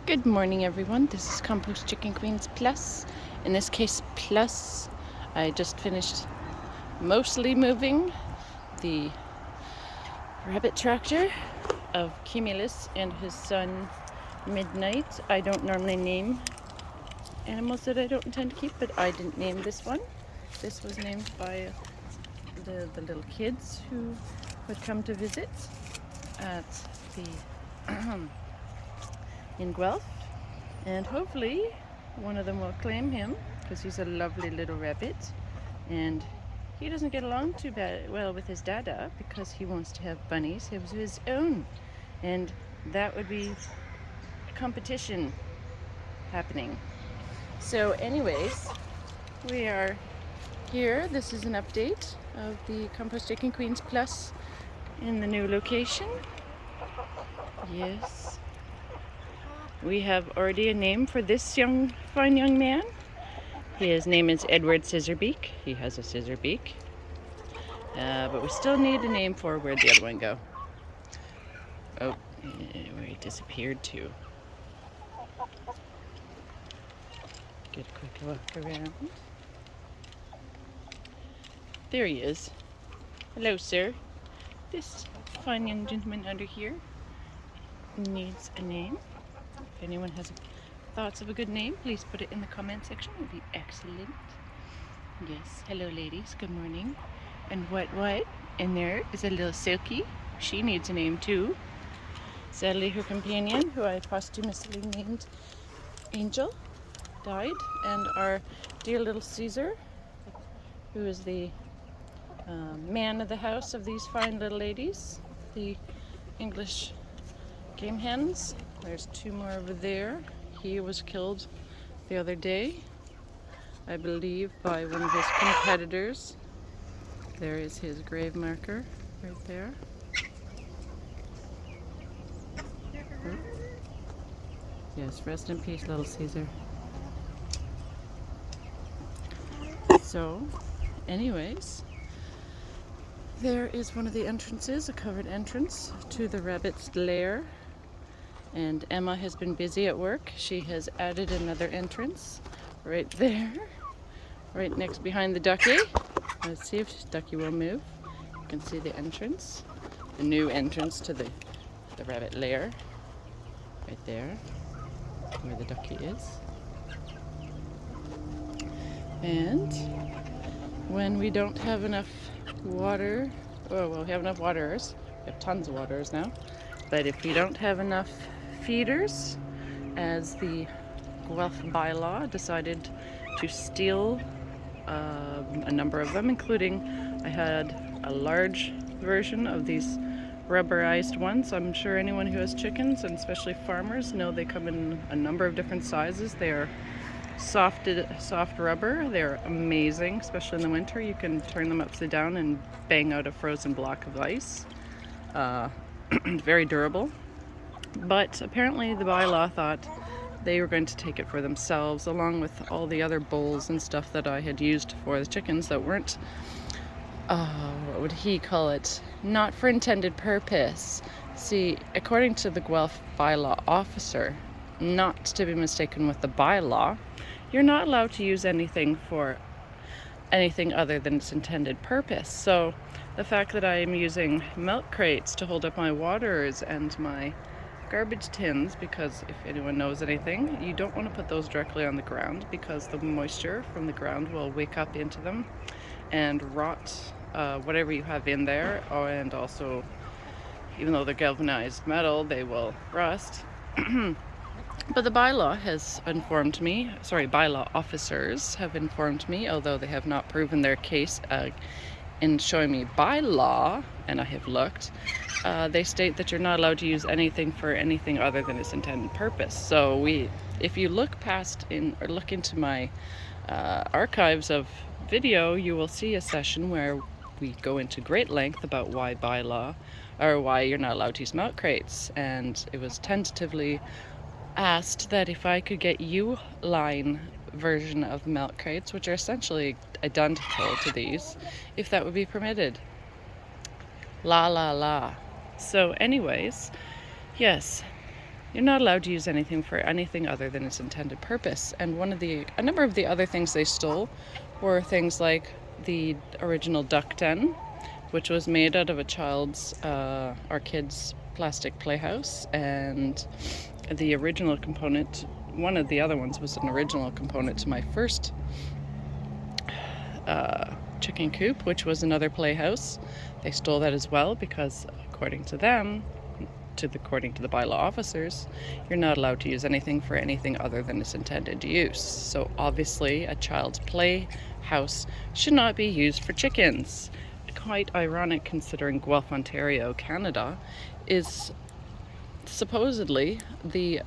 Good morning, everyone. This is Compost Chicken Queens Plus. In this case, Plus. I just finished mostly moving the rabbit tractor of Cumulus and his son Midnight. I don't normally name animals that I don't intend to keep, but I didn't name this one. This was named by the little kids who would come to visit at the in Guelph. And hopefully one of them will claim him because he's a lovely little rabbit, and he doesn't get along too well with his dada because he wants to have bunnies of his own, and that would be competition happening. So anyways, we are here. This is an update of the Compost Chicken Queens Plus in the new location. Yes. We have already a name for this fine young man. His name is Edward Scissorbeak. He has a scissor beak. But we still need a name for where'd the other one go. Oh, where he disappeared to. Get a quick look around. There he is. Hello, sir. This fine young gentleman under here needs a name. If anyone has thoughts of a good name, please put it in the comment section. It would be excellent. Yes, hello ladies, good morning. And what? In there is a little Silky. She needs a name too. Sadly, her companion, who I posthumously named Angel, died. And our dear little Caesar, who is the man of the house of these fine little ladies, the English game hens. There's two more over there. He was killed the other day, I believe, by one of his competitors. There is his grave marker right there. Oh. Yes, rest in peace, little Caesar. So, anyways, there is one of the entrances, a covered entrance to the rabbit's lair. And Emma has been busy at work. She has added another entrance right there, right next behind the ducky. Let's see if ducky will move. You can see the entrance, the new entrance to the rabbit lair, right there, where the ducky is. And when we don't have enough water, well, we have enough waterers. We have tons of waterers now. But if we don't have enough feeders, as the Guelph Bylaw decided to steal a number of them, including I had a large version of these rubberized ones. I'm sure anyone who has chickens, and especially farmers, know they come in a number of different sizes. They are soft rubber. They're amazing, especially in the winter. You can turn them upside down and bang out a frozen block of ice. Very durable. But apparently the bylaw thought they were going to take it for themselves, along with all the other bowls and stuff that I had used for the chickens that weren't, what would he call it, not for intended purpose. See, according to the Guelph bylaw officer, not to be mistaken with the bylaw, you're not allowed to use anything for anything other than its intended purpose. So the fact that I am using milk crates to hold up my waters and my garbage tins, because if anyone knows anything, you don't want to put those directly on the ground because the moisture from the ground will wake up into them and rot whatever you have in there. Oh, and also, even though they're galvanized metal, they will rust. But the bylaw has informed me, bylaw officers have informed me, although they have not proven their case in showing me by law, and I have looked, they state that you're not allowed to use anything for anything other than its intended purpose. So if you look into my archives of video, you will see a session where we go into great length about why bylaw, or why you're not allowed to use milk crates. And it was tentatively asked that if I could get U-line version of milk crates, which are essentially identical to these, if that would be permitted. La la la. So anyways, yes, you're not allowed to use anything for anything other than its intended purpose. And a number of the other things they stole were things like the original duck den, which was made out of our kid's plastic playhouse, and the original component, one of the other ones was an original component to my first chicken coop, which was another playhouse. They stole that as well because, according to them, according to the bylaw officers, you're not allowed to use anything for anything other than its intended use. So obviously a child's playhouse should not be used for chickens. Quite ironic considering Guelph, Ontario, Canada is supposedly the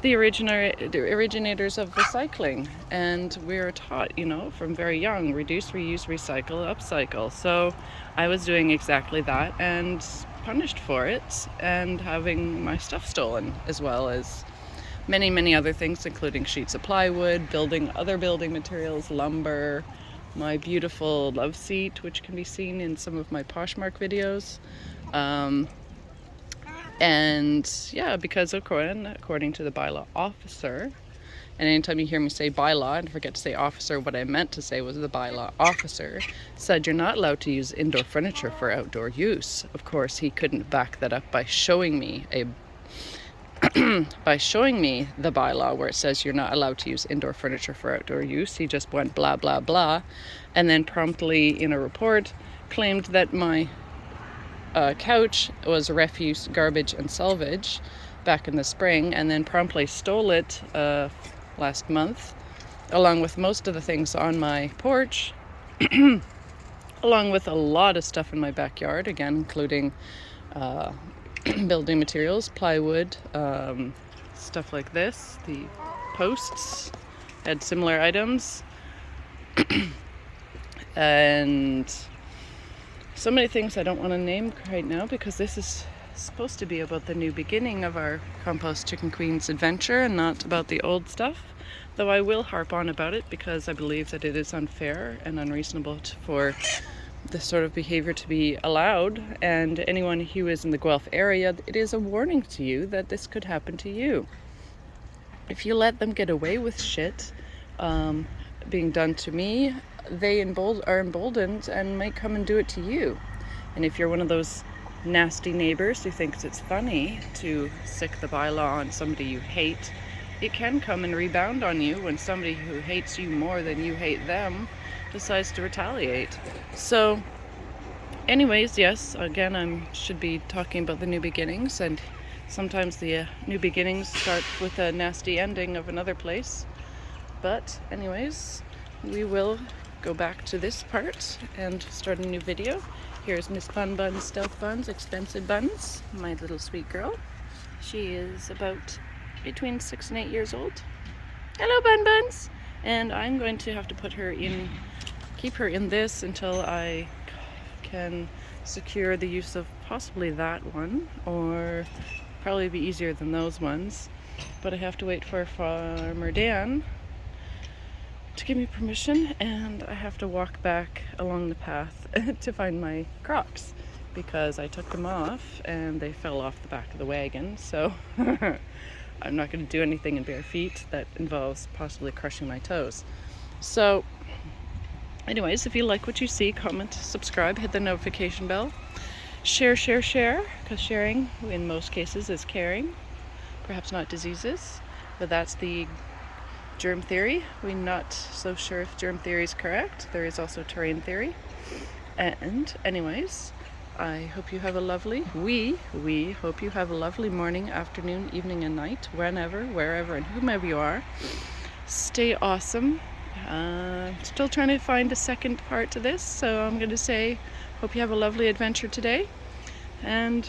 originators of recycling, and we're taught, from very young, reduce, reuse, recycle, upcycle. So I was doing exactly that and punished for it, and having my stuff stolen, as well as many other things, including sheets of plywood, other building materials, lumber, my beautiful love seat, which can be seen in some of my Poshmark videos. And yeah, because according to the bylaw officer, and anytime you hear me say bylaw and forget to say officer, what I meant to say was the bylaw officer said you're not allowed to use indoor furniture for outdoor use. Of course, he couldn't back that up by showing me the bylaw where it says you're not allowed to use indoor furniture for outdoor use. He just went blah, blah, blah, and then promptly in a report claimed that my couch was refuse, garbage, and salvage back in the spring, and then promptly stole it last month, along with most of the things on my porch, along with a lot of stuff in my backyard, again, including building materials, plywood, stuff like this. The posts had similar items, and so many things I don't want to name right now, because this is supposed to be about the new beginning of our Compost Chicken Queens adventure and not about the old stuff. Though I will harp on about it because I believe that it is unfair and unreasonable for this sort of behavior to be allowed. And anyone who is in the Guelph area, it is a warning to you that this could happen to you. If you let them get away with shit being done to me, they are emboldened and might come and do it to you. And if you're one of those nasty neighbors who thinks it's funny to sick the bylaw on somebody you hate, it can come and rebound on you when somebody who hates you more than you hate them decides to retaliate. So anyways, yes, again, I should be talking about the new beginnings, and sometimes the new beginnings start with a nasty ending of another place. But anyways, we will go back to this part and start a new video. Here's Miss Bun Buns, Stealth Buns, Expensive Buns, my little sweet girl. She is about between 6 and 8 years old. Hello, Bun Buns! And I'm going to have to keep her in this until I can secure the use of possibly that one, or probably be easier than those ones. But I have to wait for Farmer Dan to give me permission, and I have to walk back along the path to find my Crocs, because I took them off and they fell off the back of the wagon. So I'm not going to do anything in bare feet that involves possibly crushing my toes. So anyways, if you like what you see, comment, subscribe, hit the notification bell, share, because sharing in most cases is caring. Perhaps not diseases, but that's the germ theory. We're not so sure if germ theory is correct. There is also terrain theory. And anyways, I hope you have a lovely, we hope you have a lovely morning, afternoon, evening, and night, whenever, wherever, and whomever you are. Stay awesome. Still trying to find a second part to this, so I'm going to say, hope you have a lovely adventure today, and